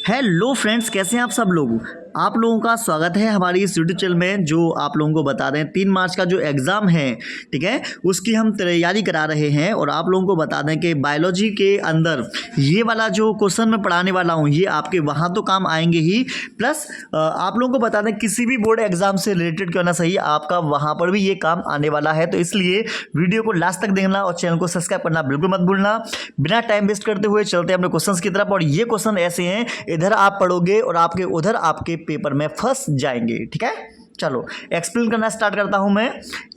Hello friends, कैसे हैं आप सब लोग। आप लोगों का स्वागत है हमारी इस यूट्यूब चैनल में, जो आप लोगों को बता दें 3 मार्च का जो एग्ज़ाम है, ठीक है, उसकी हम तैयारी करा रहे हैं। और आप लोगों को बता दें कि बायोलॉजी के अंदर ये वाला जो क्वेश्चन मैं पढ़ाने वाला हूँ ये आपके वहाँ तो काम आएंगे ही, प्लस आप लोगों को बता दें किसी भी बोर्ड एग्जाम से रिलेटेड क्यों ना सही, आपका वहाँ पर भी ये काम आने वाला है। तो इसलिए वीडियो को लास्ट तक देखना और चैनल को सब्सक्राइब करना बिल्कुल मत भूलना। बिना टाइम वेस्ट करते हुए चलते हैं अपने क्वेश्चन की तरफ। और ये क्वेश्चन ऐसे हैं, इधर आप पढ़ोगे और आपके उधर आपके पेपर में फंस जाएंगे, ठीक है। चलो एक्सप्लेन करना स्टार्ट करता हूं मैं।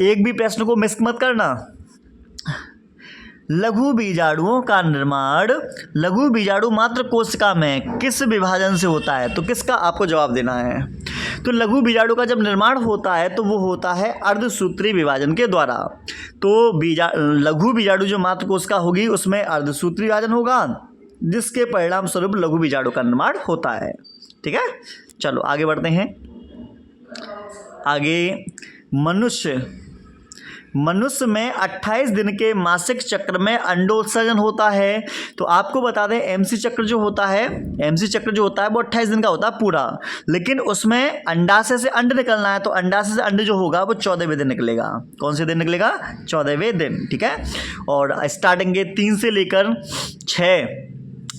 एक भी प्रश्न को मिस मत करना। लघु बीजाणुओं का निर्माण लघु बीजाणु मात्र कोशिका में किस विभाजन से होता है, तो किसका आपको जवाब देना है। तो लघु बीजाणु का जब निर्माण होता है तो वो होता है अर्धसूत्री विभाजन के द्वारा। तो लघु बीजाणु जो मात्र कोशिका होगी उसमें अर्धसूत्री विभाजन होगा, जिसके परिणाम स्वरूप लघु बीजाणु का निर्माण होता है, ठीक है। चलो आगे बढ़ते हैं। आगे मनुष्य में 28 दिन के मासिक चक्र में अंडोत्सर्जन होता है। तो आपको बता दें एमसी चक्र जो होता है वो 28 दिन का होता है पूरा, लेकिन उसमें अंडाशय से अंड निकलना है। तो अंडाशय से अंड जो होगा वो 14वें दिन निकलेगा। कौन से दिन निकलेगा? 14वें दिन, ठीक है। और स्टार्टिंग के 3 से लेकर 6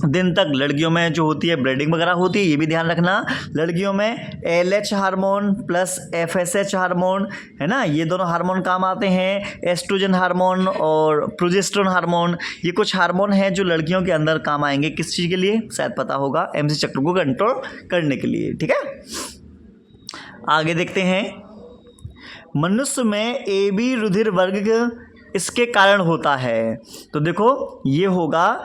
दिन तक लड़कियों में जो होती है ब्रीडिंग वगैरह होती है, ये भी ध्यान रखना। लड़कियों में LH hormone plus FSH hormone है ना, ये दोनों हार्मोन काम आते हैं। एस्ट्रोजन हार्मोन और प्रोजेस्टेरोन हार्मोन, ये कुछ हार्मोन हैं जो लड़कियों के अंदर काम आएंगे। किस चीज़ के लिए? शायद पता होगा, MC चक्र को कंट्रोल करने के लिए, ठीक है। आगे देखते हैं। मनुष्य में AB रुधिर वर्ग इसके कारण होता है। तो देखो ये होगा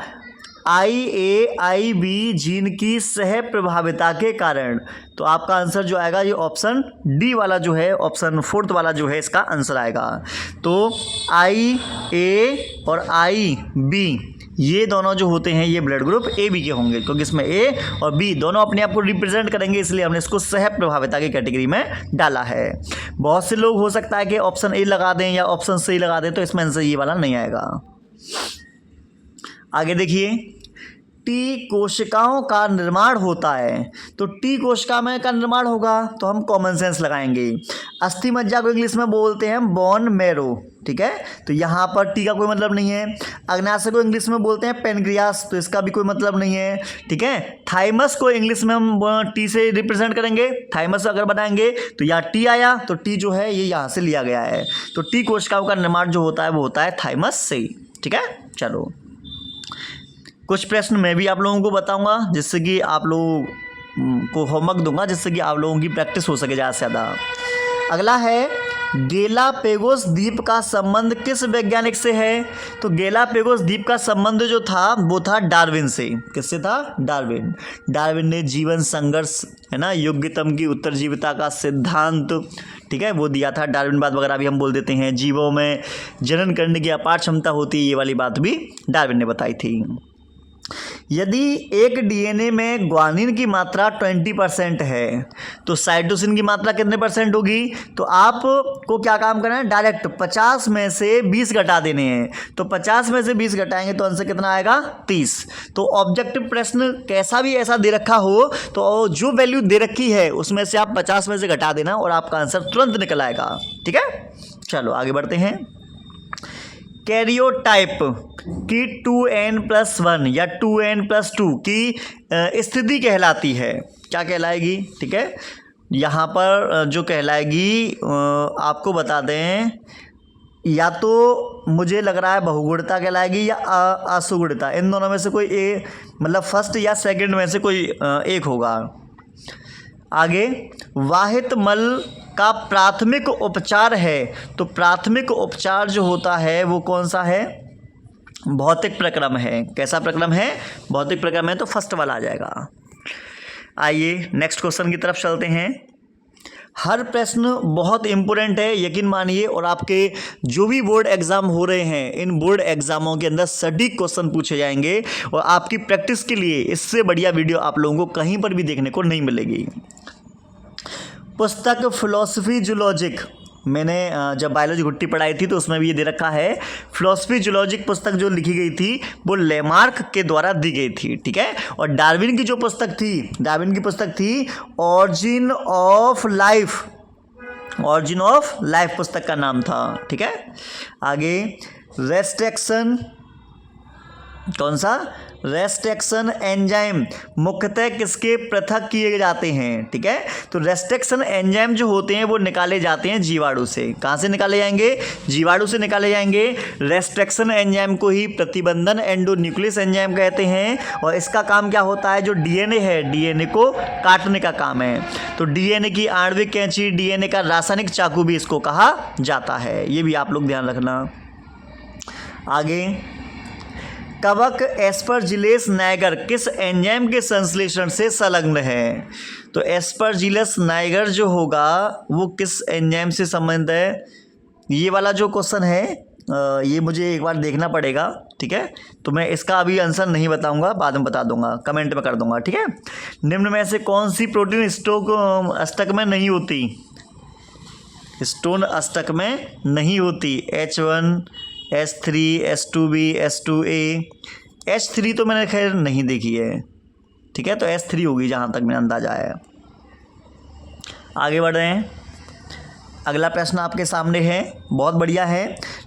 IAIB जीन की सह प्रभाविता के कारण। तो आपका आंसर जो आएगा ये ऑप्शन डी वाला जो है, ऑप्शन 4 वाला जो है इसका आंसर आएगा। तो IA और IB ये दोनों जो होते हैं ये ब्लड ग्रुप AB के होंगे, क्योंकि इसमें A और B दोनों अपने आप को रिप्रेजेंट करेंगे, इसलिए हमने इसको सह प्रभाविता की कैटेगरी में डाला है। बहुत से लोग हो सकता है कि ऑप्शन A लगा दें या ऑप्शन C लगा दें, तो इसमें आंसर ये वाला नहीं आएगा। आगे देखिए, T कोशिकाओं का निर्माण होता है। तो T कोशिका में का निर्माण होगा तो हम कॉमन सेंस लगाएंगे। अस्थि मज्जा को इंग्लिश में बोलते हैं बोन मैरो, ठीक है। तो यहाँ पर T का कोई मतलब नहीं है। अग्नाशय को इंग्लिश में बोलते हैं पेनक्रियास, तो इसका भी कोई मतलब नहीं है, ठीक है। थाइमस को इंग्लिश में हम T से रिप्रेजेंट करेंगे। थाइमस अगर बनाएंगे तो यहाँ T आया, तो T जो है ये यहाँ से लिया गया है। तो T कोशिकाओं का निर्माण जो होता है वो होता है थाइमस से, ठीक है। चलो कुछ प्रश्न मैं भी आप लोगों को बताऊंगा, जिससे कि आप लोगों को होमवर्क दूंगा, जिससे कि आप लोगों की प्रैक्टिस हो सके ज़्यादा से ज़्यादा। अगला है, गैलापेगोस द्वीप का संबंध किस वैज्ञानिक से है। तो गैलापेगोस द्वीप का संबंध जो था वो था डार्विन से। किससे था? डार्विन ने जीवन संघर्ष है ना, योग्यतम की उत्तरजीविता का सिद्धांत, ठीक है, वो दिया था। डार्विनवाद वगैरह भी हम बोल देते हैं। जीवों में जनन करने की अपार क्षमता होती है, ये वाली बात भी डार्विन ने बताई थी। यदि एक DNA में ग्वानिन की मात्रा 20% है तो साइटोसिन की मात्रा कितने % होगी। तो आपको क्या काम करना है, डायरेक्ट 50 में से 20 घटा देने हैं। तो 50 में से 20 घटाएंगे तो आंसर कितना आएगा? 30। तो ऑब्जेक्टिव प्रश्न कैसा भी ऐसा दे रखा हो तो जो वैल्यू दे रखी है उसमें से आप 50 में से घटा देना और आपका आंसर तुरंत निकल आएगा, ठीक है। चलो आगे बढ़ते हैं। कैरियोटाइप की 2n+1 या 2n+2 की स्थिति कहलाती है। क्या कहलाएगी? ठीक है, यहाँ पर जो कहलाएगी आपको बता दें, या तो मुझे लग रहा है बहुगुणिता कहलाएगी या असुगुणिता। इन दोनों में से कोई मतलब फर्स्ट या सेकंड में से कोई एक होगा। आगे, वाहित मल का प्राथमिक उपचार है। तो प्राथमिक उपचार जो होता है वो कौन सा है? भौतिक प्रक्रम है। कैसा प्रक्रम है? भौतिक प्रक्रम है, तो फर्स्ट वाला आ जाएगा। आइए नेक्स्ट क्वेश्चन की तरफ चलते हैं। हर प्रश्न बहुत इम्पोर्टेंट है, यकीन मानिए। और आपके जो भी बोर्ड एग्जाम हो रहे हैं, इन बोर्ड एग्जामों के अंदर सटीक क्वेश्चन पूछे जाएंगे और आपकी प्रैक्टिस के लिए इससे बढ़िया वीडियो आप लोगों को कहीं पर भी देखने को नहीं मिलेगी। पुस्तक फिलोसफी जूलॉजिक मैंने जब बायोलॉजी घुट्टी पढ़ाई थी तो उसमें भी ये दे रखा है। फिलोसफी जूलॉजिक पुस्तक जो लिखी गई थी वो लेमार्क के द्वारा दी गई थी, ठीक है। और डार्विन की जो पुस्तक थी, डार्विन की पुस्तक थी origin of life, origin of life पुस्तक का नाम था, ठीक है। आगे रेस्ट्रिक्शन, कौन सा, रेस्ट्रिक्शन एंजाइम मुख्यतः किसके पृथक किए जाते हैं, ठीक है। तो रेस्ट्रिक्शन एंजाइम जो होते हैं वो निकाले जाते हैं जीवाणु से। कहाँ से निकाले जाएंगे, जीवाणु से निकाले जाएंगे। रेस्ट्रिक्शन एंजाइम को ही प्रतिबंधन एंडोन्यूक्लियस एंजाइम कहते हैं। और इसका काम क्या होता है, जो डीएनए है, डीएनए को काटने का काम है। तो डीएनए की आणविक कैंची, डीएनए का रासायनिक चाकू भी इसको कहा जाता है, ये भी आप लोग ध्यान रखना। आगे कवक एस्परजिलस नाइगर किस एंजाइम के संश्लेषण से संलग्न है। तो एस्परजिलस नाइगर जो होगा वो किस एंजाइम से संबंधित है, ये वाला जो क्वेश्चन है ये मुझे एक बार देखना पड़ेगा, ठीक है। तो मैं इसका अभी आंसर नहीं बताऊंगा, बाद में बता दूंगा, कमेंट में कर दूंगा, ठीक है। निम्न में से कौन सी प्रोटीन अष्टक में नहीं होती, स्टोन अष्टक में नहीं होती। H1, H3, H2B, H2A, H3 तो मैंने खैर नहीं देखी है, ठीक है। तो H3 होगी जहाँ तक मेरा अंदाजा है। आगे बढ़ रहे हैं, अगला प्रश्न आपके सामने है, बहुत बढ़िया है।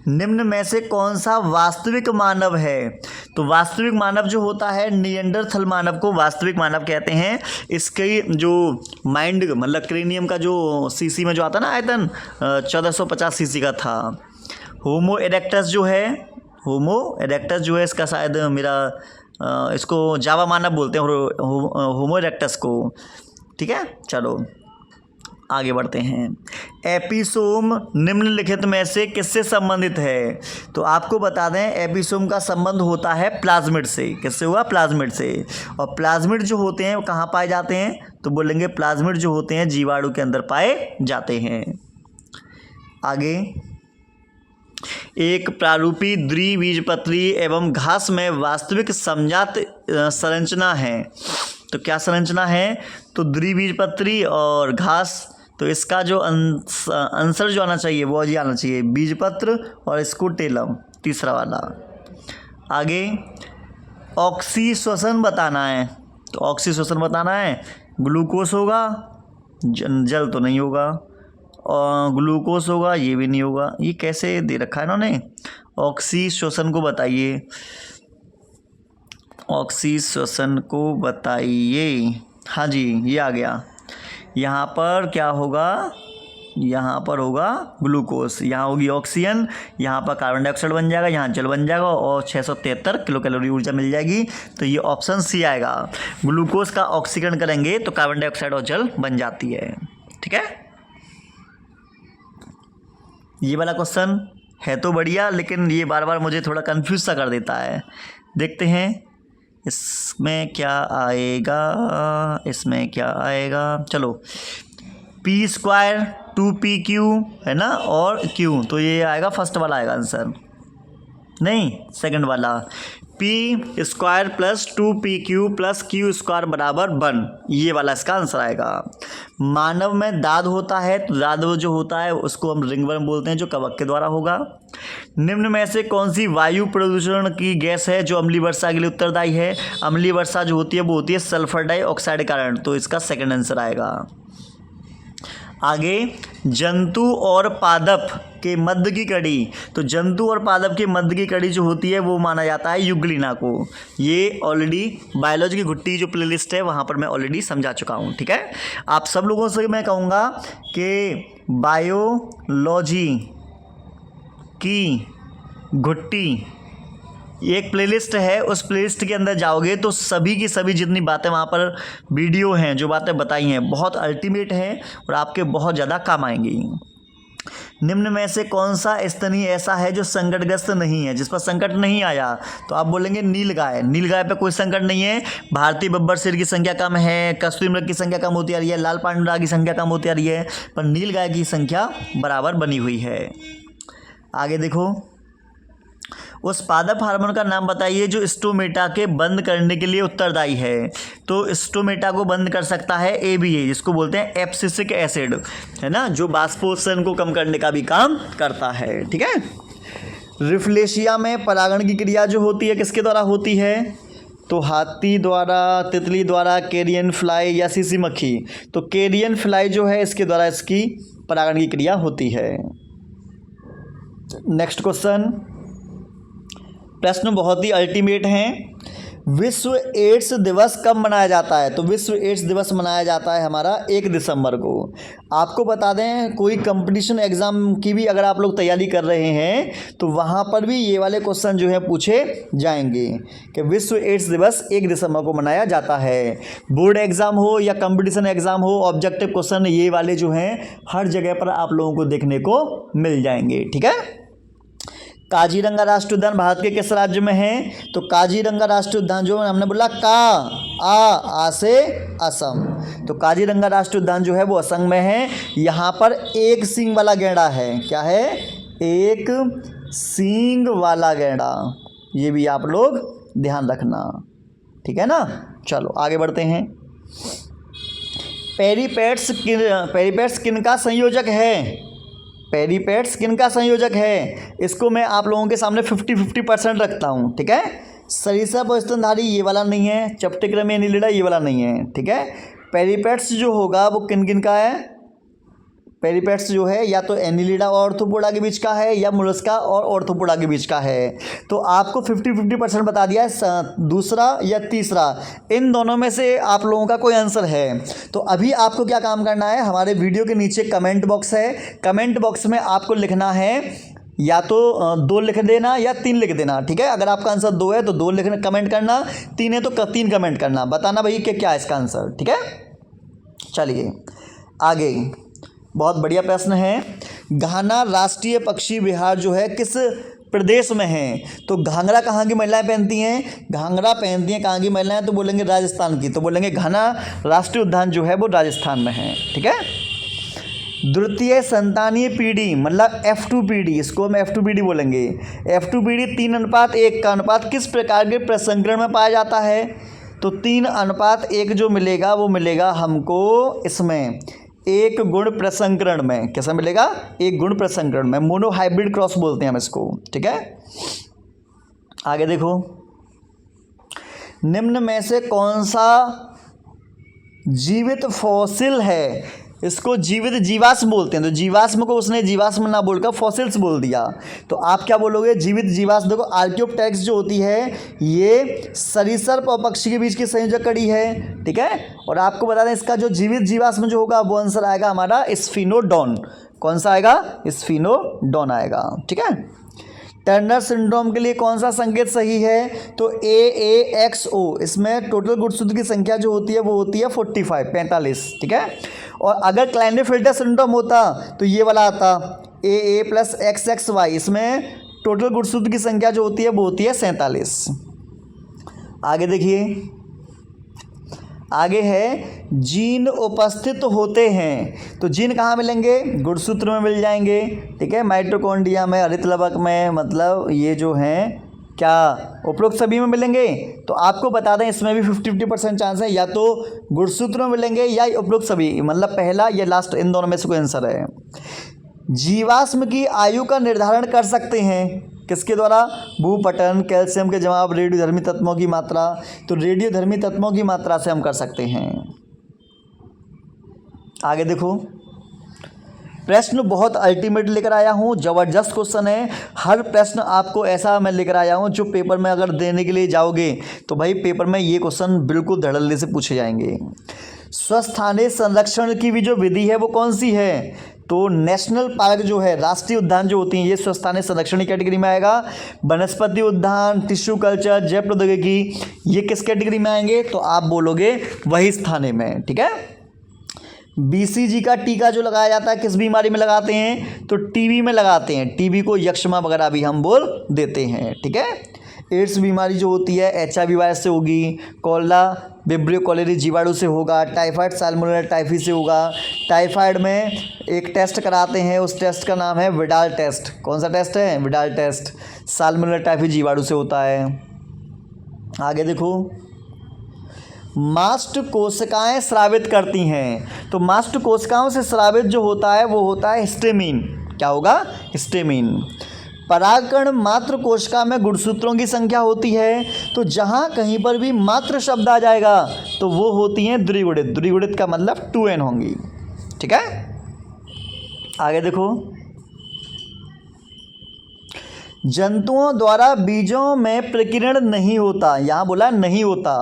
निम्न में से कौन सा वास्तविक मानव है। तो वास्तविक मानव जो होता है, निएंडरथल मानव को वास्तविक मानव कहते हैं। इसके जो माइंड मतलब क्रेनियम का जो सीसी में जो आता ना आयतन 1450 सीसी का था। होमो इरेक्टस जो है, होमो इरेक्टस जो है इसका शायद मेरा इसको जावा मानव बोलते हैं होमो इरेक्टस को, ठीक है। चलो आगे बढ़ते हैं। एपिसोम निम्नलिखित में से किससे संबंधित है। तो आपको बता दें एपिसोम का संबंध होता है प्लाज्मिड से। किससे हुआ, प्लाज्मिड से। और प्लाज्मिड जो होते हैं वो कहाँ पाए जाते हैं, तो बोलेंगे प्लाज्मिड जो होते हैं जीवाणु के अंदर पाए जाते हैं। आगे एक प्रारूपी द्विबीजपत्री एवं घास में वास्तविक समजात संरचना है। तो क्या संरचना है, तो द्विबीजपत्री और घास। तो इसका जो आंसर जो आना चाहिए वो जी आना चाहिए, बीजपत्र और स्कूटेलम, तीसरा वाला। आगे ऑक्सीश्वसन बताना है। तो ऑक्सीश्वसन बताना है, ग्लूकोज होगा, जल तो नहीं होगा, और ग्लूकोज होगा, ये भी नहीं होगा। ये कैसे दे रखा है इन्होंने, ऑक्सीश्वसन को बताइए, ऑक्सीश्वसन को बताइए। हाँ जी, ये आ गया। यहाँ पर क्या होगा, यहाँ पर होगा ग्लूकोज, यहाँ होगी ऑक्सीजन, यहाँ पर कार्बन डाइऑक्साइड बन जाएगा, यहाँ जल बन जाएगा और 673 किलो कैलोरी ऊर्जा मिल जाएगी। तो ये ऑप्शन सी आएगा। ग्लूकोज का ऑक्सीकरण करेंगे तो कार्बन डाइऑक्साइड और जल बन जाती है, ठीक है। ये वाला क्वेश्चन है तो बढ़िया, लेकिन ये बार बार मुझे थोड़ा कंफ्यूज सा कर देता है। देखते हैं इसमें क्या आएगा, इसमें क्या आएगा। चलो p² 2pq है ना, और q, तो ये आएगा फर्स्ट वाला आएगा आंसर, नहीं सेकंड वाला। p² + 2pq + q² बराबर 1, ये वाला इसका आंसर आएगा। मानव में दाद होता है, तो दाद जो होता है उसको हम रिंगवर्म बोलते हैं, जो कवक के द्वारा होगा। निम्न में से कौन सी वायु प्रदूषण की गैस है जो अम्लीय वर्षा के लिए उत्तरदायी है। अम्लीय वर्षा जो होती है वो होती है सल्फर डाइऑक्साइड के कारण, तो इसका सेकंड आंसर आएगा। आगे जंतु और पादप के मध्य की कड़ी। तो जंतु और पादप के मध्य की कड़ी जो होती है वो माना जाता है यूग्लिना को। ये ऑलरेडी बायोलॉजी की घुट्टी जो प्लेलिस्ट है वहाँ पर मैं ऑलरेडी समझा चुका हूँ, ठीक है। आप सब लोगों से मैं कहूँगा कि बायोलॉजी की घुट्टी एक प्लेलिस्ट है, उस प्लेलिस्ट के अंदर जाओगे तो सभी की सभी जितनी बातें वहाँ पर वीडियो हैं, जो बातें बताई हैं, बहुत अल्टीमेट हैं और आपके बहुत ज़्यादा काम आएंगी। निम्न में से कौन सा स्तनी ऐसा है जो संकटग्रस्त नहीं है, जिस पर संकट नहीं आया। तो आप बोलेंगे नीलगाय। नीलगाय पे कोई संकट नहीं है। भारतीय बब्बर शेर की संख्या कम है, कस्तूरी मृग की संख्या कम होती आ रही है, लाल पांडुरा की संख्या कम होती आ रही है, पर नीलगाय की संख्या बराबर बनी हुई है। आगे देखो, उस पादप हार्मोन का नाम बताइए जो स्टोमेटा के बंद करने के लिए उत्तरदायी है। तो स्टोमेटा को बंद कर सकता है ABA, जिसको बोलते हैं एब्सिसिक एसिड, है ना, जो वाष्पोत्सर्जन को कम करने का भी काम करता है। ठीक है। रिफ्लेशिया में परागण की क्रिया जो होती है किसके द्वारा होती है? तो हाथी द्वारा, तितली द्वारा, कैरियन फ्लाई या सीसी मक्खी। तो कैरियन फ्लाई जो है इसके द्वारा इसकी परागण की क्रिया होती है। नेक्स्ट क्वेश्चन, प्रश्न बहुत ही अल्टीमेट हैं। विश्व एड्स दिवस कब मनाया जाता है? तो विश्व एड्स दिवस मनाया जाता है हमारा 1 दिसंबर को। आपको बता दें, कोई कंपटीशन एग्ज़ाम की भी अगर आप लोग तैयारी कर रहे हैं तो वहाँ पर भी ये वाले क्वेश्चन जो है पूछे जाएंगे कि विश्व एड्स दिवस 1 दिसंबर को मनाया जाता है। बोर्ड एग्ज़ाम हो या कंपटीशन एग्ज़ाम हो, ऑब्जेक्टिव क्वेश्चन ये वाले जो हैं हर जगह पर आप लोगों को देखने को मिल जाएंगे। ठीक है। काजीरंगा राष्ट्रीय उद्यान भारत के किस राज्य में है? तो काजीरंगा राष्ट्रीय उद्यान जो हमने बोला आ से असम, तो काजीरंगा राष्ट्रीय उद्यान जो है वो असम में है। यहाँ पर एक सींग वाला गैंडा है। क्या है? एक सींग वाला गैंडा। ये भी आप लोग ध्यान रखना। ठीक है ना। चलो आगे बढ़ते हैं। पेरीपेट्स किन का संयोजक है? पेरीपेट्स किन का संयोजक है? इसको मैं आप लोगों के सामने 50-50% रखता हूँ। ठीक है। सरीसृप और स्तनधारी ये वाला नहीं है, चपटिक्रमी एनिलिडा ये वाला नहीं है। ठीक है। पेरीपेट्स जो होगा वो किन किन का है? पेरीपेट्स जो है या तो एनिलिडा और ऑर्थोपोडा के बीच का है या मोलस्का और ऑर्थोपोडा के बीच का है। तो आपको 50-50% बता दिया है, दूसरा या तीसरा, इन दोनों में से आप लोगों का कोई आंसर है। तो अभी आपको क्या काम करना है, हमारे वीडियो के नीचे कमेंट बॉक्स है, कमेंट बॉक्स में आपको लिखना है या तो 2 लिख देना या 3 लिख देना। ठीक है। अगर आपका आंसर 2 है तो 2 लिखना, कमेंट करना, 3 है तो 3 कमेंट करना, बताना भाई कि क्या है इसका आंसर। ठीक है। चलिए आगे, बहुत बढ़िया प्रश्न है। घाना राष्ट्रीय पक्षी विहार जो है किस प्रदेश में है? तो घाघरा कहाँ की महिलाएं पहनती हैं? घाघरा पहनती हैं कहाँ की महिलाएं? तो बोलेंगे राजस्थान की, तो बोलेंगे घाना राष्ट्रीय उद्यान जो है वो राजस्थान में है। ठीक है। द्वितीय संतानीय पीढ़ी मतलब F2 पीढ़ी, इसको हम F2 पीढ़ी बोलेंगे। F2 पीढ़ी 3:1 का अनुपात किस प्रकार के प्रसंकरण में पाया जाता है? तो 3:1 जो मिलेगा वो मिलेगा हमको इसमें 1 गुण प्रसंकरण में। कैसा मिलेगा? 1 गुण प्रसंकरण में। मोनोहाइब्रिड क्रॉस बोलते हैं हम इसको। ठीक है। आगे देखो, निम्न में से कौन सा जीवित फॉसिल है? इसको जीवित जीवाश्म बोलते हैं। तो जीवाश्म को उसने जीवाश्म ना बोलकर फॉसिल्स बोल दिया। तो आप क्या बोलोगे? जीवित जीवाश्म। देखो आर्कियोप्टेरिक्स जो होती है ये सरीसृप और पक्षी के बीच की संयोजक कड़ी है। ठीक है। और आपको बता दें इसका जो जीवित जीवाश्म जो होगा वो आंसर आएगा हमारा स्फिनोडॉन। कौन सा आएगा? स्फिनोडॉन आएगा। ठीक है। टर्नर सिंड्रोम के लिए कौन सा संकेत सही है? तो AAXO, इसमें टोटल गुणसूत्र की संख्या जो होती है वो होती है 45। ठीक है। और अगर क्लाइनेफिल्टर सिंड्रोम होता तो ये वाला आता AA+XXY, इसमें टोटल गुणसूत्र की संख्या जो होती है वो होती है 47। आगे देखिए, आगे है जीन उपस्थित होते हैं। तो जीन कहाँ मिलेंगे? गुणसूत्र में मिल जाएंगे। ठीक है। माइटोकॉन्ड्रिया में, हरित लवक में, मतलब ये जो हैं क्या उपरोक्त सभी में मिलेंगे? तो आपको बता दें इसमें भी 50-50% चांस है, या तो गुणसूत्र में मिलेंगे या उपरोक्त सभी, मतलब पहला या लास्ट, इन दोनों में से कोई आंसर है। जीवाश्म की आयु का निर्धारण कर सकते हैं किसके द्वारा? भूपटन, कैल्शियम के जमाव, रेडियोधर्मी तत्वों की मात्रा। तो रेडियोधर्मी तत्वों की मात्रा से हम कर सकते हैं। आगे देखो, प्रश्न बहुत अल्टीमेट लेकर आया हूँ, ज़बरदस्त क्वेश्चन है। हर प्रश्न आपको ऐसा मैं लेकर आया हूँ जो पेपर में अगर देने के लिए जाओगे तो भाई पेपर में ये क्वेश्चन बिल्कुल धड़ल्ले से पूछे जाएंगे। स्वस्थानीय संरक्षण की भी जो विधि है वो कौन सी है? तो नेशनल पार्क जो है, राष्ट्रीय उद्यान जो होती हैं, ये स्वस्थानीय संरक्षण की कैटेगरी में आएगा। वनस्पति उद्यान, टिश्यू कल्चर, जैव प्रौद्योगिकी, ये किस कैटेगरी में आएंगे? तो आप बोलोगे वही स्थानीय में। ठीक है। BCG का टीका जो लगाया जाता है किस बीमारी में लगाते हैं? तो टीबी में लगाते हैं। टीबी को यक्ष्मा वगैरह भी हम बोल देते हैं। ठीक है। एड्स बीमारी जो होती है HIV वायरस से होगी। कॉलरा विब्रियो कॉलेरी जीवाणु से होगा, टाइफाइड साल्मोनेला टाइफी से होगा। टाइफाइड में एक टेस्ट कराते हैं, उस टेस्ट का नाम है विडाल टेस्ट। कौन सा टेस्ट है? Widal test. साल्मोनेला टाइफी जीवाणु से होता है। आगे देखो, मास्ट कोशिकाएं स्रावित करती हैं, तो मास्ट कोशिकाओं से स्रावित जो होता है वो होता है हिस्टेमिन। क्या होगा? हिस्टेमिन। परागकण मात्र कोशिका में गुणसूत्रों की संख्या होती है, तो जहाँ कहीं पर भी मात्र शब्द आ जाएगा तो वो होती हैं द्विगुणित। द्विगुणित का मतलब 2n होंगी। ठीक है, आगे देखो, जंतुओं द्वारा बीजों में प्रकीर्ण नहीं होता। यहाँ बोला नहीं होता,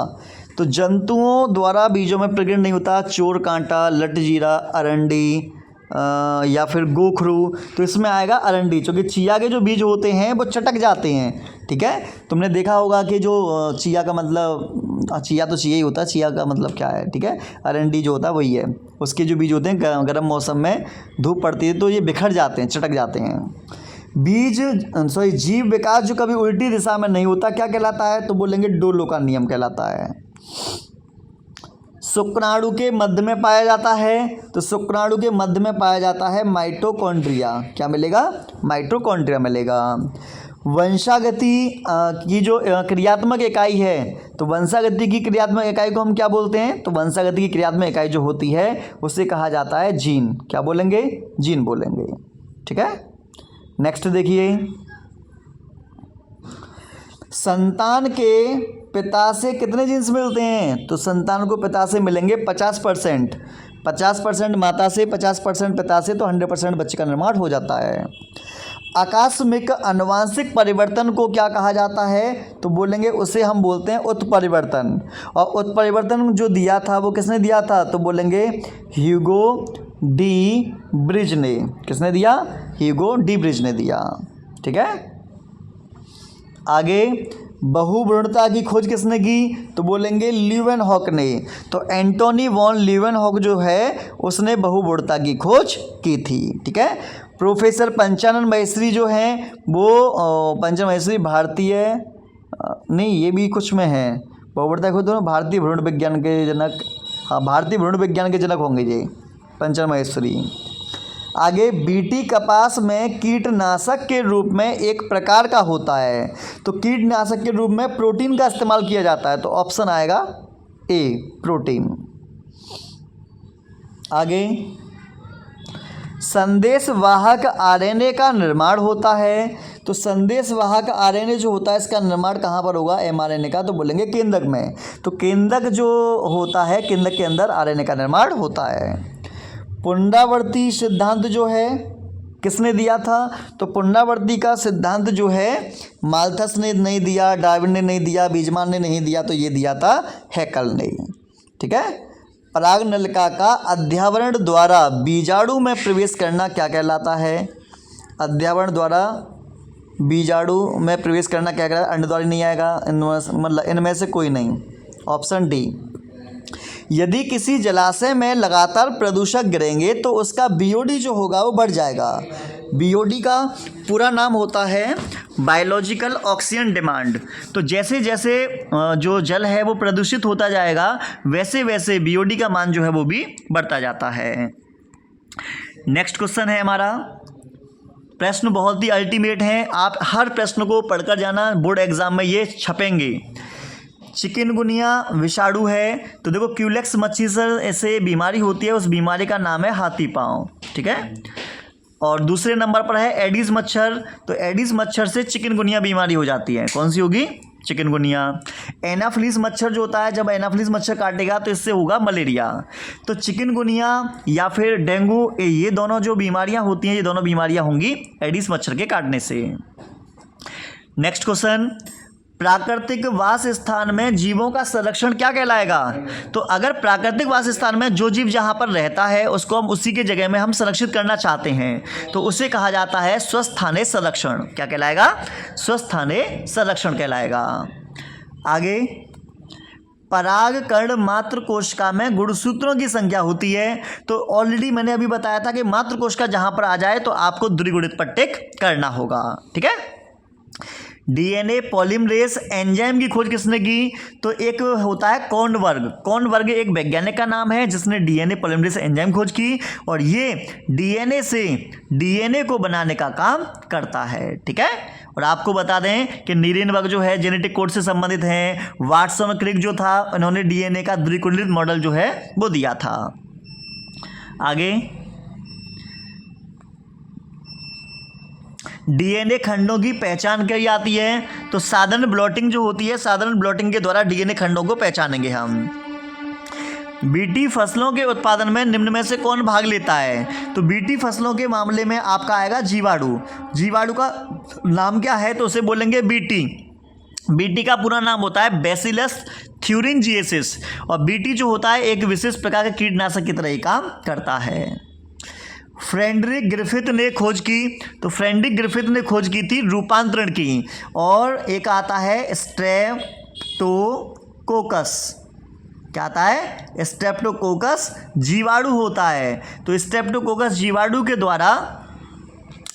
तो जंतुओं द्वारा बीजों में प्रकीर्ण नहीं होता। चोर कांटा, लटजीरा, अरंडी या फिर गोखरू, तो इसमें आएगा अरंडी, क्योंकि चिया के जो बीज होते हैं वो चटक जाते हैं। ठीक है, तुमने देखा होगा कि जो चिया का मतलब, चिया तो चिया ही होता है, चिया का मतलब क्या है? ठीक है, अरंडी जो होता है वही है। उसके जो बीज होते हैं गर्म मौसम में धूप पड़ती है तो ये बिखर जाते हैं, चटक जाते हैं। बीज जीव विकास जो कभी उल्टी दिशा में नहीं होता, क्या कहलाता है? तो बोलेंगे डोलो का नियम कहलाता है। शुक्राणु के मध्य में पाया जाता है, तो शुक्राणु के मध्य में पाया जाता है माइटोकॉन्ड्रिया। क्या मिलेगा? माइटोकॉन्ड्रिया मिलेगा। वंशागति की जो क्रियात्मक इकाई है, तो वंशागति की क्रियात्मक इकाई को हम क्या बोलते हैं? तो वंशागति की क्रियात्मक इकाई जो होती है उसे कहा जाता है जीन। क्या बोलेंगे? जीन बोलेंगे। ठीक है, नेक्स्ट देखिए, संतान के पिता से कितने जीन्स मिलते हैं? तो संतान को पिता से मिलेंगे 50%। 50% माता से, 50% पिता से, तो 100% बच्चे का निर्माण हो जाता है। आकस्मिक अनुवांशिक परिवर्तन को क्या कहा जाता है? तो बोलेंगे उसे हम बोलते हैं उत्परिवर्तन। और उत्परिवर्तन जो दिया था वो किसने दिया था? तो बोलेंगे ह्यूगो डी ब्रिज ने। किसने दिया? ह्यूगो डी ब्रिज ने दिया। ठीक है, आगे, बहुभ्रूणता की खोज किसने की? तो बोलेंगे ल्यूवेनहॉक ने। तो एंटोनी वॉन ल्यूवेनहॉक जो है उसने बहुभ्रूणता की खोज की थी। ठीक है, प्रोफेसर पंचानन महेश्वरी जो हैं वो पंचानन महेश्वरी भारतीय नहीं, ये भी कुछ में है बहुभ्रूणता की खोज, दोनों भारतीय भ्रूण विज्ञान के जनक। हाँ, भारतीय भ्रूण विज्ञान के जनक होंगे ये पंचानन महेश्वरी। आगे, बीटी कपास में कीटनाशक के रूप में एक प्रकार का होता है, तो कीटनाशक के रूप में प्रोटीन का इस्तेमाल किया जाता है, तो ऑप्शन आएगा ए, प्रोटीन। आगे, संदेशवाहक आरएनए का निर्माण होता है, तो संदेशवाहक आरएनए जो होता है इसका निर्माण कहाँ पर होगा? एमआरएनए का, तो बोलेंगे केंद्रक में। तो केंद्रक जो होता है, केंद्रक के अंदर आरएनए का निर्माण होता है। पुनरावर्ती सिद्धांत जो है किसने दिया था? तो पुनरावर्ती का सिद्धांत जो है माल्थस ने नहीं दिया, डार्विन ने नहीं दिया, बीजमान ने नहीं दिया, तो ये दिया था हैकल ने। ठीक है, परागनलिका का अध्यावरण द्वारा बीजाणु में प्रवेश करना क्या कहलाता है? अध्यावरण द्वारा बीजाणु में प्रवेश करना क्या कहलाता है? अंड द्वारा नहीं आएगा, मतलब इनमें से कोई नहीं। Option D. यदि किसी जलाशय में लगातार प्रदूषक गिरेंगे तो उसका बीओडी जो होगा वो बढ़ जाएगा। बीओडी का पूरा नाम होता है बायोलॉजिकल ऑक्सीजन डिमांड। तो जैसे जैसे जो जल है वो प्रदूषित होता जाएगा वैसे वैसे बीओडी का मान जो है वो भी बढ़ता जाता है। नेक्स्ट क्वेश्चन है हमारा, प्रश्न बहुत ही अल्टीमेट है, आप हर प्रश्न को पढ़कर जाना, बोर्ड एग्जाम में ये छपेंगे। चिकनगुनिया विषाणु है, तो देखो क्यूलेक्स मच्छी से ऐसे बीमारी होती है, उस बीमारी का नाम है हाथी पाँव। ठीक है, और दूसरे नंबर पर है एडिस मच्छर, तो एडिस मच्छर से चिकनगुनिया बीमारी हो जाती है। कौन सी होगी? चिकनगुनिया। एनाफ्लिस मच्छर जो होता है, जब एनाफ्लिस मच्छर काटेगा तो इससे होगा मलेरिया। तो चिकनगुनिया या फिर डेंगू, ये दोनों जो बीमारियां होती हैं ये दोनों बीमारियां होंगी एडिस मच्छर के काटने से। नेक्स्ट क्वेश्चन, प्राकृतिक वास स्थान में जीवों का संरक्षण क्या कहलाएगा? तो अगर प्राकृतिक वास स्थान में जो जीव जहाँ पर रहता है उसको हम उसी के जगह में हम संरक्षित करना चाहते हैं तो उसे कहा जाता है स्वस्थाने संरक्षण। क्या कहलाएगा? स्वस्थाने संरक्षण कहलाएगा। आगे, परागकण मात्र कोशिका में गुणसूत्रों की संख्या होती है, तो ऑलरेडी मैंने अभी बताया था कि मात्र कोशिका जहाँ पर आ जाए तो आपको द्विगुणित पर टिक करना होगा। ठीक है, डीएनए पॉलीमरेज एंजाइम की खोज किसने की? तो एक होता है कॉर्नबर्ग। कॉर्नबर्ग एक वैज्ञानिक का नाम है जिसने डीएनए पॉलीमरेज एंजाइम खोज की, और ये डीएनए से डीएनए को बनाने का काम करता है। ठीक है, और आपको बता दें कि नीरेनबर्ग जो है जेनेटिक कोड से संबंधित हैं। वाटसन और क्रिक जो था उन्होंने डीएनए का द्विकुंडलित मॉडल जो है वो दिया था। आगे, डीएनए खंडों की पहचान की जाती है। तो साधारण ब्लॉटिंग जो होती है, साधारण ब्लॉटिंग के द्वारा डीएनए खंडों को पहचानेंगे हम। बीटी फसलों के उत्पादन में निम्न में से कौन भाग लेता है? तो बीटी फसलों के मामले में आपका आएगा जीवाणु। जीवाणु का नाम क्या है? तो उसे बोलेंगे बीटी। बीटी का पूरा नाम होता है बैसिलस थ्यूरिंजिएसिस, और बीटी जो होता है एक विशेष प्रकार के कीटनाशक की तरह ही काम करता है। फ्रेडरिक ग्रिफिथ ने खोज की। तो फ्रेडरिक ग्रिफिथ ने खोज की थी रूपांतरण की, और एक आता है स्ट्रेप्टोकोकस। क्या आता है? स्ट्रेप्टोकोकस जीवाणु होता है। तो स्ट्रेप्टोकोकस जीवाणु के द्वारा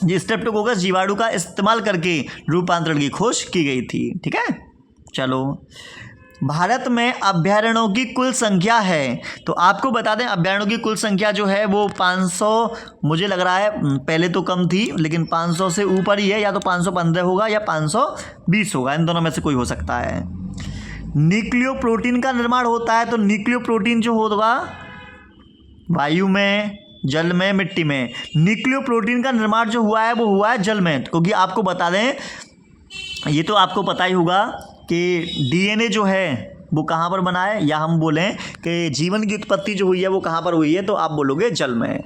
स्ट्रेप्टोकोकस जीवाणु का इस्तेमाल करके रूपांतरण की खोज की गई थी। ठीक है, चलो, भारत में अभ्यारण्यों की कुल संख्या है। तो आपको बता दें अभ्यारण्यों की कुल संख्या जो है वो 500, मुझे लग रहा है पहले तो कम थी लेकिन 500 से ऊपर ही है, या तो 515 होगा या 520 होगा, इन दोनों में से कोई हो सकता है। न्यूक्लियोप्रोटीन का निर्माण होता है। तो न्यूक्लियोप्रोटीन जो होगा वायु में, जल में, मिट्टी में। न्यूक्लियोप्रोटीन का निर्माण जो हुआ है वो हुआ है जल में, क्योंकि आपको बता दें, ये तो आपको पता ही होगा कि डीएनए जो है वो कहाँ पर बना है, या हम बोलें कि जीवन की उत्पत्ति जो हुई है वो कहाँ पर हुई है, तो आप बोलोगे जल में।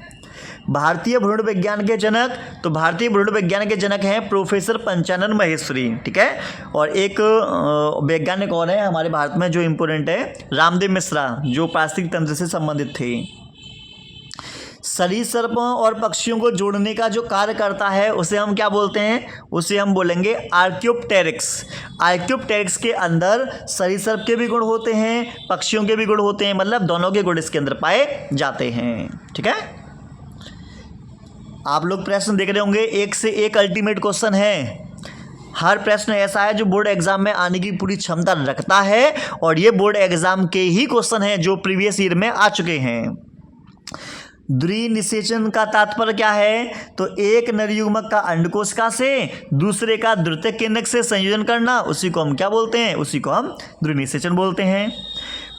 भारतीय भ्रूण विज्ञान के जनक, तो भारतीय भ्रूण विज्ञान के जनक हैं प्रोफेसर पंचानन महेश्वरी। ठीक है, और एक वैज्ञानिक और है हमारे भारत में जो इम्पोर्टेंट है, रामदेव मिश्रा, जो पारिस्थितिक तंत्र से संबंधित थे। सरीसृपों और पक्षियों को जोड़ने का जो कार्य करता है उसे हम क्या बोलते हैं? उसे हम बोलेंगे आर्क्योप्टेरिक्स। आर्क्योप्टेरिक्स के अंदर सरीसृप के भी गुण होते हैं, पक्षियों के भी गुण होते हैं, मतलब दोनों के गुण इसके अंदर पाए जाते हैं। ठीक है, आप लोग प्रश्न देख रहे होंगे, एक से एक अल्टीमेट क्वेश्चन है। हर प्रश्न ऐसा है जो बोर्ड एग्जाम में आने की पूरी क्षमता रखता है, और ये बोर्ड एग्जाम के ही क्वेश्चन है जो प्रीवियस ईयर में आ चुके हैं। द्विनिषेचन का तात्पर्य क्या है? तो एक नरयुग्मक का अंडकोशिका से दूसरे का द्वितीयक केंद्रक से संयोजन करना, उसी को हम क्या बोलते हैं? उसी को हम द्विनिषेचन बोलते हैं।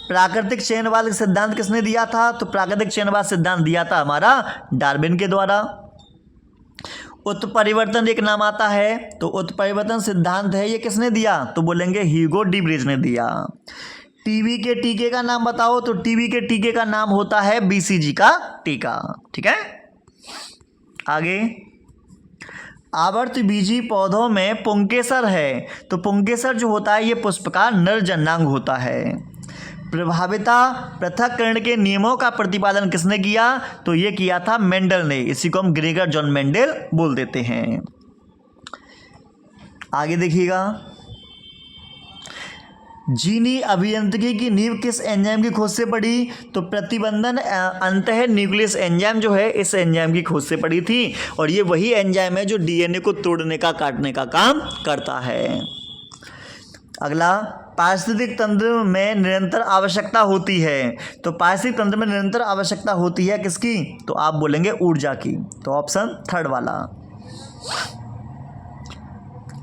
प्राकृतिक चयनवाद सिद्धांत किसने दिया था? तो प्राकृतिक चयनवाद सिद्धांत दिया था हमारा डार्विन के द्वारा। उत्परिवर्तन एक नाम आता है, तो उत्परिवर्तन सिद्धांत है ये किसने दिया? तो बोलेंगे ह्यूगो डी ब्रेज ने दिया। टीबी के टीके का नाम बताओ? तो टीबी के टीके का नाम होता है बीसीजी का टीका। ठीक है, आगे, आवर्तबीजी पौधों में पुंकेसर है। तो पुंकेसर जो होता है ये पुष्प का नर जननांग होता है। प्रभाविता पृथक्करण के नियमों का प्रतिपादन किसने किया? तो ये किया था मेंडल ने। इसी को हम ग्रेगर जॉन मेंडल बोल देते हैं। आगे देखिएगा, जीनी अभियांत्रिकी की नींव किस एंजाइम की खोज से पड़ी? तो प्रतिबंधन अंतः न्यूक्लियस एंजाइम जो है इस एंजाइम की खोज से पड़ी थी, और ये वही एंजाइम है जो डीएनए को तोड़ने का, काटने का काम करता है। अगला, पारिस्थितिक तंत्र में निरंतर आवश्यकता होती है। तो पारिस्थितिक तंत्र में निरंतर आवश्यकता होती है किसकी? तो आप बोलेंगे ऊर्जा की। तो ऑप्शन थर्ड वाला।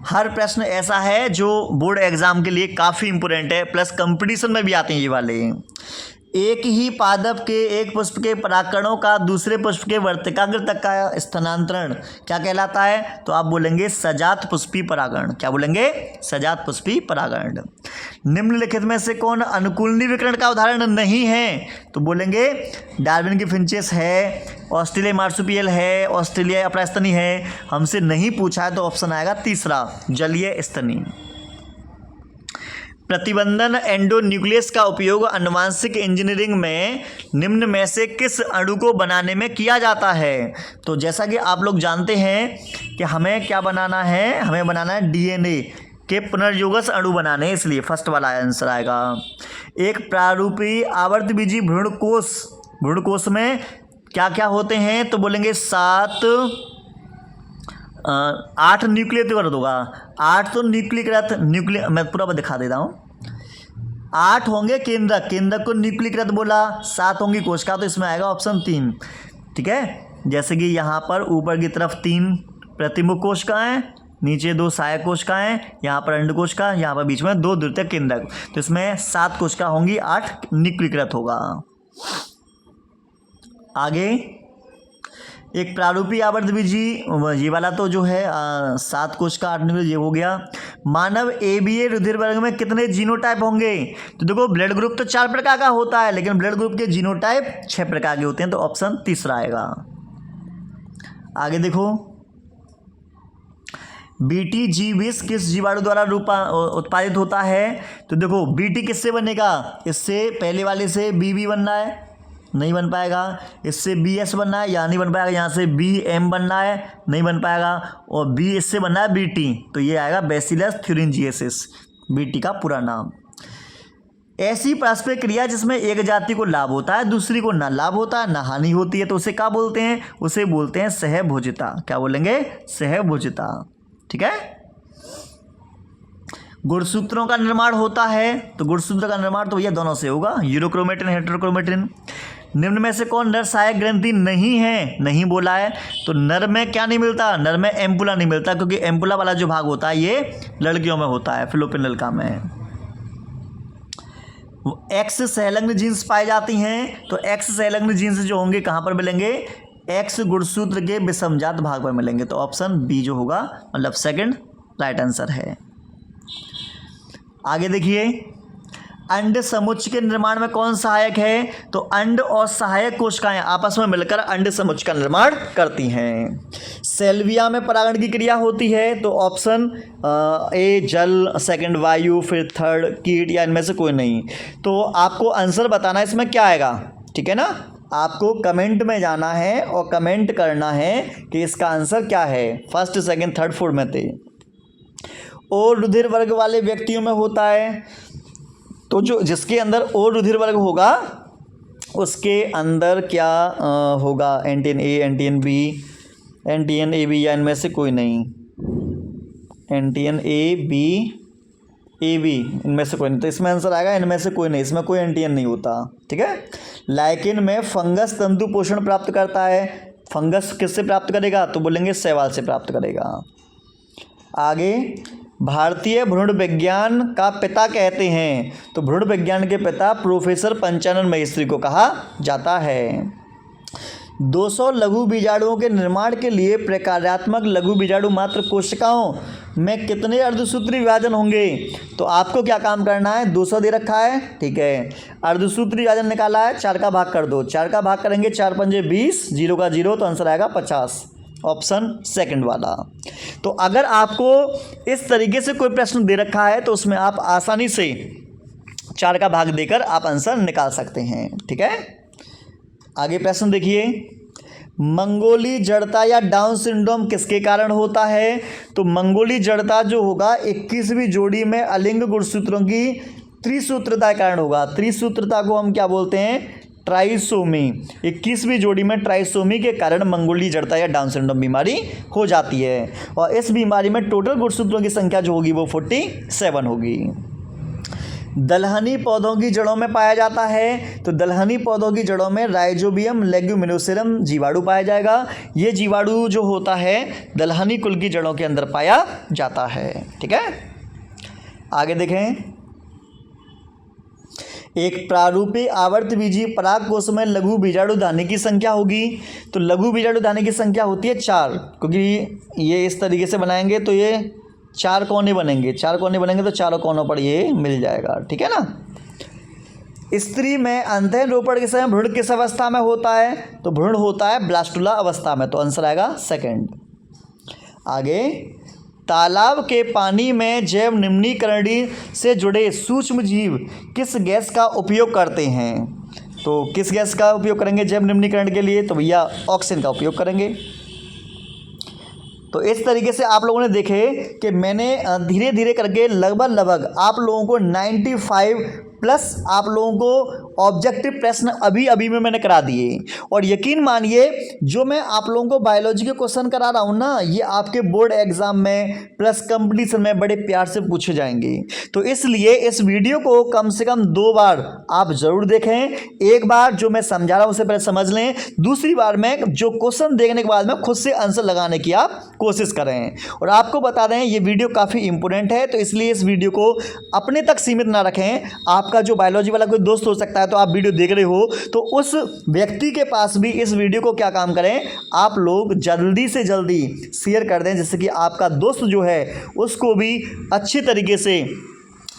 हर प्रश्न ऐसा है जो बोर्ड एग्जाम के लिए काफ़ी इंपॉर्टेंट है, प्लस कंपटीशन में भी आते हैं ये वाले। एक ही पादप के एक पुष्प के परागकणों का दूसरे पुष्प के वर्तिकाग्र तक का स्थानांतरण क्या कहलाता है? तो आप बोलेंगे सजात पुष्पी परागण। क्या बोलेंगे? सजात पुष्पी परागण। निम्नलिखित में से कौन अनुकूलनी विकिरण का उदाहरण नहीं है? तो बोलेंगे डार्विन की फिंचेस है, ऑस्ट्रेलिया मार्सुपियल है, ऑस्ट्रेलिया अपरास्तनी है। हमसे नहीं पूछा है तो ऑप्शन आएगा तीसरा, जलीय स्तनी। प्रतिबंधन एंडोन्यूक्लियस का उपयोग आनुवंशिक इंजीनियरिंग में निम्न में से किस अणु को बनाने में किया जाता है? तो जैसा कि आप लोग जानते हैं कि हमें क्या बनाना है, हमें बनाना है डीएनए के पुनर्योगस अणु बनाने, इसलिए फर्स्ट वाला आंसर आएगा। एक प्रारूपी आवर्तबीजी भ्रूणकोश में क्या क्या होते हैं? तो बोलेंगे 7 8 न्यूक्लियर तो होगा, 8 तो न्यूक्लियर मैं पूरा दिखा देता हूँ। 8 होंगे केंद्रक, केंद्रक को न्यूक्लिकृत बोला, 7 होंगी कोशिका, तो इसमें आएगा ऑप्शन 3। ठीक है, जैसे कि यहाँ पर ऊपर की तरफ 3 प्रतिमुख कोशिकाएं, नीचे 2 सहायक कोशिकाएं, यहाँ पर अंड कोशिका, यहाँ पर बीच में 2 द्वितीयक केंद्रक, तो इसमें 7 कोशिका होंगी, 8 न्यूक्लिकृत होगा। आगे एक प्रारूपी आवर्त बीजी, ये वाला तो जो है 7 कोशिका 8 न्यूक्लियर, ये हो गया। मानव ABA रुधिर वर्ग में कितने जीनोटाइप होंगे? तो देखो ब्लड ग्रुप तो 4 प्रकार का होता है, लेकिन ब्लड ग्रुप के जीनोटाइप 6 प्रकार के होते हैं, तो ऑप्शन तीसरा आएगा। आगे देखो, BT जीविस किस जीवाणु द्वारा उत्पादित होता है? तो देखो BT किससे बनेगा? इससे पहले वाले से BB बनना है, नहीं बन पाएगा। इससे BS बनना है, यहाँ नहीं बन पाएगा। यहाँ से BM बनना है, नहीं बन पाएगा। और B इससे बनना है BT, तो ये आएगा बैसिलस थ्यूरिंजिएसिस, BT का पूरा नाम। ऐसी पारस्परिक क्रिया जिसमें एक जाति को लाभ होता है, दूसरी को ना लाभ होता है, ना हानि होती है, तो उसे क्या बोलते हैं? उसे बोलते हैं सहभोजिता। क्या बोलेंगे? सहभोजिता। ठीक है। गुणसूत्रों का निर्माण होता है, तो गुणसूत्र का निर्माण तो भैया दोनों से होगा, यूरोक्रोमेटिन, हेटेरोक्रोमेटिन। निम्न में से कौन नर सहायक ग्रंथि नहीं है? नहीं बोला है, तो नर में क्या नहीं मिलता? नर में एम्पुला नहीं मिलता, क्योंकि एम्पुला वाला जो भाग होता है ये लड़कियों में होता है, फिलोपियन नलिका में। एक्स संलग्न जीन्स पाई जाती हैं, तो एक्स संलग्न जीन्स जो होंगे कहाँ पर मिलेंगे? एक्स गुणसूत्र के विषमजात भाग पर मिलेंगे, तो ऑप्शन बी जो होगा मतलब सेकंड राइट आंसर है। आगे देखिए, अंड समुच्चय के निर्माण में कौन सहायक है? तो अंड और सहायक कोशिकाएं आपस में मिलकर अंड समुच्चय का निर्माण करती हैं। सेल्विया में परागण की क्रिया होती है, तो ऑप्शन ए जल, सेकंड वायु, फिर थर्ड कीट, या इनमें से कोई नहीं। तो आपको आंसर बताना है इसमें क्या आएगा, ठीक है ना। आपको कमेंट में जाना है और कमेंट करना है कि इसका आंसर क्या है, फर्स्ट सेकंड थर्ड फोर्थ में थे। और रुधिर वर्ग वाले व्यक्तियों में होता है, तो जो जिसके अंदर ओ रुधिर वर्ग होगा उसके अंदर क्या होगा? NTN A, NTN B, NTN A B, या इनमें से कोई नहीं। NTN A B, A B, इनमें से कोई नहीं, तो इसमें आंसर आएगा इनमें से कोई नहीं, इसमें कोई एंटीएन नहीं होता। ठीक है। लाइकेन में फंगस तंतु पोषण प्राप्त करता है, फंगस किससे प्राप्त करेगा? तो बोलेंगे शैवाल से प्राप्त करेगा। आगे, भारतीय भ्रूण विज्ञान का पिता कहते हैं, तो भ्रूण विज्ञान के पिता प्रोफेसर पंचानन महेश्वरी को कहा जाता है। 200 लघु बीजाणुओं के निर्माण के लिए प्रकार्यात्मक लघु बीजाणु मात्र कोशिकाओं में कितने अर्धसूत्री विभाजन होंगे? तो आपको क्या काम करना है? 200 दे रखा है, ठीक है, अर्धसूत्री विभाजन निकाला है, 4 का भाग कर दो, 4 का भाग करेंगे 4 पंजे 20, 0 का 0, तो आंसर आएगा 50, ऑप्शन सेकंड वाला। तो अगर आपको इस तरीके से कोई प्रश्न दे रखा है तो उसमें आप आसानी से 4 का भाग देकर आप आंसर निकाल सकते हैं। ठीक है। आगे प्रश्न देखिए, मंगोली जड़ता या डाउन सिंड्रोम किसके कारण होता है? तो मंगोली जड़ता जो होगा 21वीं जोड़ी में अलिंग गुणसूत्रों की त्रिसूत्रता के कारण होगा। त्रिसूत्रता को हम क्या बोलते हैं? ट्राइसोमी। 21वीं जोड़ी में ट्राइसोमी के कारण मंगोली जड़ता या डाउन सिंड्रोम बीमारी हो जाती है, और इस बीमारी में टोटल गुणसूत्रों की संख्या जो होगी वो 47 होगी। दलहनी पौधों की जड़ों में पाया जाता है, तो दलहनी पौधों की जड़ों में राइजोबियम लेग्यूमिनोसेरम जीवाणु पाया जाएगा। ये जीवाणु जो होता है दलहनी कुल की जड़ों के अंदर पाया जाता है। ठीक है। आगे देखें, एक प्रारूपी आवर्त बीजी पराग कोश में लघु बीजाणु दाने की संख्या होगी, तो लघु बीजाणु दाने की संख्या होती है 4, क्योंकि ये इस तरीके से बनाएंगे तो ये 4 कोने बनेंगे, 4 कोने बनेंगे तो चारों कोनों पर ये मिल जाएगा। ठीक है ना। स्त्री में अंतःन रोपण के समय भ्रूण किस अवस्था में होता है? तो भ्रूण होता है ब्लास्टुला अवस्था में, तो आंसर आएगा सेकंड। आगे, तालाब के पानी में जैव निम्नीकरणी से जुड़े सूक्ष्म जीव किस गैस का उपयोग करते हैं? तो किस गैस का उपयोग करेंगे जैव निम्नीकरण के लिए? तो भैया ऑक्सीजन का उपयोग करेंगे। तो इस तरीके से आप लोगों ने देखे कि मैंने धीरे धीरे करके लगभग आप लोगों को 95 प्लस आप लोगों को ऑब्जेक्टिव प्रश्न अभी अभी में मैंने करा दिए। और यकीन मानिए जो मैं आप लोगों को बायोलॉजी के क्वेश्चन करा रहा हूँ ना, ये आपके बोर्ड एग्जाम में प्लस कंपटीशन में बड़े प्यार से पूछे जाएंगे। तो इसलिए इस वीडियो को कम से कम 2 बार आप जरूर देखें। एक बार जो मैं समझा रहा हूँ उसे पहले समझ लें, दूसरी बार में जो क्वेश्चन देखने के बाद में खुद से आंसर लगाने की आप कोशिश करें। और आपको बता दें ये वीडियो काफ़ी इंपॉर्टेंट है, तो इसलिए इस वीडियो को अपने तक सीमित ना रखें। आपका जो बायोलॉजी वाला कोई दोस्त हो सकता है, तो आप वीडियो देख रहे हो तो उस व्यक्ति के पास भी इस वीडियो को क्या काम करें, आप लोग जल्दी से जल्दी शेयर कर दें, जिससे कि आपका दोस्त जो है उसको भी अच्छे तरीके से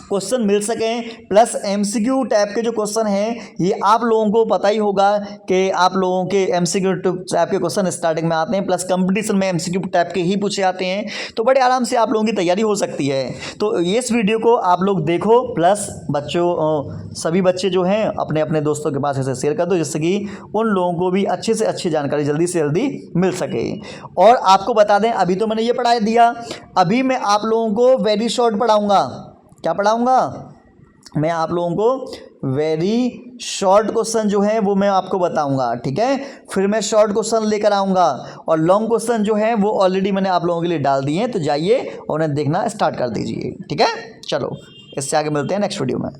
क्वेश्चन मिल सकें। प्लस एमसीक्यू टाइप के जो क्वेश्चन हैं ये आप लोगों को पता ही होगा कि आप लोगों के एमसीक्यू टाइप के क्वेश्चन स्टार्टिंग में आते हैं, प्लस कंपटीशन में एमसीक्यू टाइप के ही पूछे आते हैं, तो बड़े आराम से आप लोगों की तैयारी हो सकती है। तो इस वीडियो को आप लोग देखो, प्लस बच्चों सभी बच्चे जो हैं अपने अपने दोस्तों के पास इसे शेयर कर दो, जिससे कि उन लोगों को भी अच्छे से अच्छी जानकारी जल्दी से जल्दी मिल सके। और आपको बता दें अभी तो मैंने ये पढ़ा दिया, अभी मैं आप लोगों को वेरी शॉर्ट पढ़ाऊँगा। क्या पढ़ाऊंगा मैं आप लोगों को? वेरी शॉर्ट क्वेश्चन जो है वो मैं आपको बताऊंगा, ठीक है। फिर मैं शॉर्ट क्वेश्चन लेकर आऊंगा और लॉन्ग क्वेश्चन जो है वो ऑलरेडी मैंने आप लोगों के लिए डाल दिए हैं, तो जाइए और उन्हें देखना स्टार्ट कर दीजिए, ठीक है। चलो इससे आगे मिलते हैं नेक्स्ट वीडियो में।